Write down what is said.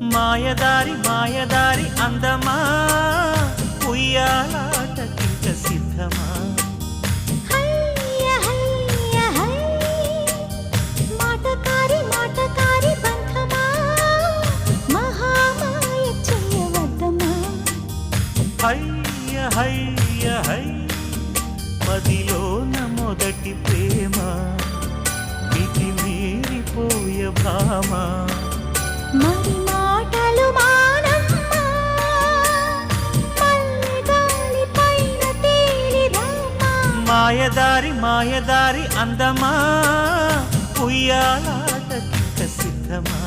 మాయదారి మాయదారి అందమా ఉయ్యాలాటకింక సిద్ధమా మాటకారి మాటకారి బంధమా మహామాయ చెయ్యవద్దమా హయ్య హయ్య హై మదిలోన మొదటి ప్రేమ మితి మీరిపోయ భామ మరి మాటలు మానమ్మా మల్లెగాలి పైన తేలి రామా మాయదారి మాయదారి అందమా ఉయ్యాలాటకింక సిద్ధమా